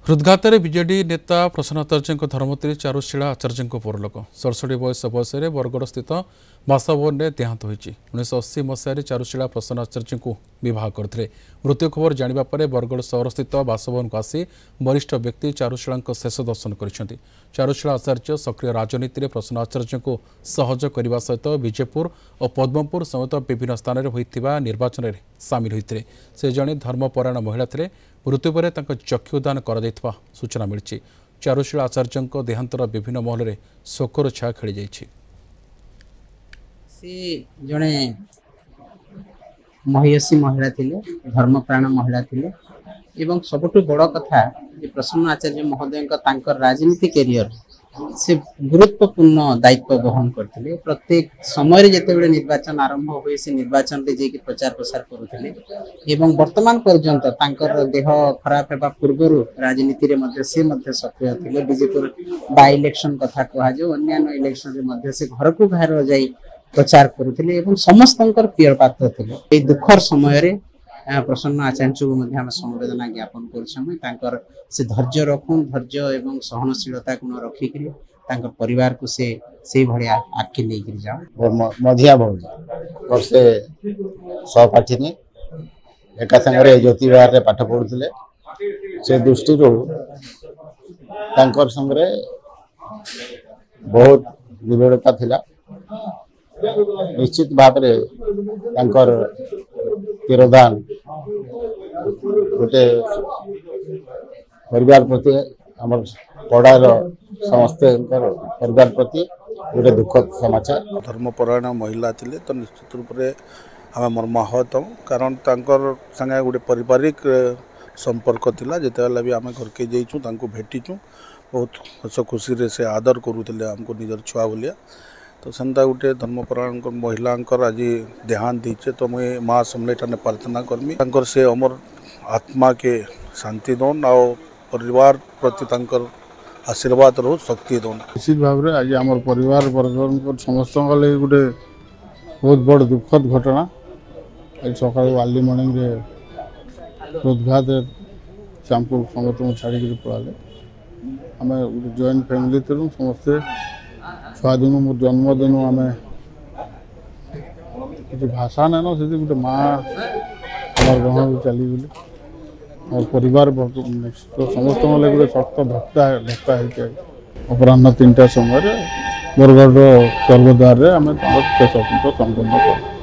हृदघात विजेडी नेता प्रसन्न आचार्य धर्मत्री चारुशीला आचार्य परलोक 67 बयस बयस बरगड़ स्थित बासभवन में देहांत होती 1980 मसीह चारुशीला प्रसन्न आचार्य को बह करते मृत्यु खबर जाना पर बरगड़ सहर स्थित बासभवन को आसी वरिष्ठ व्यक्ति चारुशीला शेष दर्शन कर चारुशीला आचार्य सक्रिय राजनीति में प्रसन्न आचार्य को सहयोग करने सहित विजेपुर और पद्मपुर समेत विभिन्न स्थान में होता निर्वाचन में सामिल होते से जड़े धर्मपरायण महिला थे मृत्यु पर चक्षुदान कर सूचना मिली चारुशीला आचार्य देहांतर विभिन्न महल में शोकर छाया खेली जाइए जड़े महिषी महिला थिले धर्मप्राण महिला थिले एवं सबुठ बड़ कथा प्रसन्न आचार्य महोदय राजनीति कैरियर से गुरुत्वपूर्ण दायित्व बहन करते प्रत्येक समय जिते निर्वाचन आरंभ हुए से निर्वाचन रे जे प्रचार प्रसार करुले एवं वर्तमान पर्यंत देह खराब होगा पूर्व राजनीति रे मध्य से सक्रिय थे बीजेपी बाय इलेक्शन कथा कह जो अन्य इलेक्शन रे मध्य से घर को घर जाई प्रचार करुले एवं समस्त प्रिय पात्र थे दुखर समय प्रसन्न आचार्य को समवेदना ज्ञापन कर से धैर्य रखूं धैर्य एवं सहनशीलता गुण रखिक परिवार को से भाया आखि लेकर जाओ मधिया बहुत से सहपाठी ने एका संगे ज्योति विहार पाठ पढ़ुले से दृष्टि संगे बहुत विविधता थिला निश्चित भाव तिरोधान गोटे परिवार प्रति आम पड़ार समस्त परिवार प्रति गोटे दुखद समाचार। धर्मपरायण महिला थिले तो निश्चित रूप से आम मर्माहत कारण संगे गोटे पारिवारिक संपर्क थिला जिते भी आम घर के जाइछू भेटीचु बहुत हस खुशी से आदर करुले आमको निजर छुआ बोलिया तो सेंता गोटे धर्मपरायण महिला आज देहांत होचे तो मुझे माँ सम्मेट प्रार्थना करमी से अमर आत्मा के शांति दौन आ परिवार प्रति आशीर्वाद रो शक्ति दौन। निश्चित भाव में आज आम परिवार वर्ग समस्त गोटे बहुत बड़ दुखद घटना आज सका अर्ली मॉर्निंग हृदघात शामपुर समस्त छाड़ी पड़ाले आम गोटे जॉइंट फैमिली थी समस्ते छुआ दिन मो जन्मदिन आम कि भाषा नाइन से गोटे माँ हमार ग्रहण चलीगली और परिवार समस्त गोटे शक्त धक्का अपराह 3टा समय बरगढ़ स्वर्गद्वार आम शेष संपन्न कर।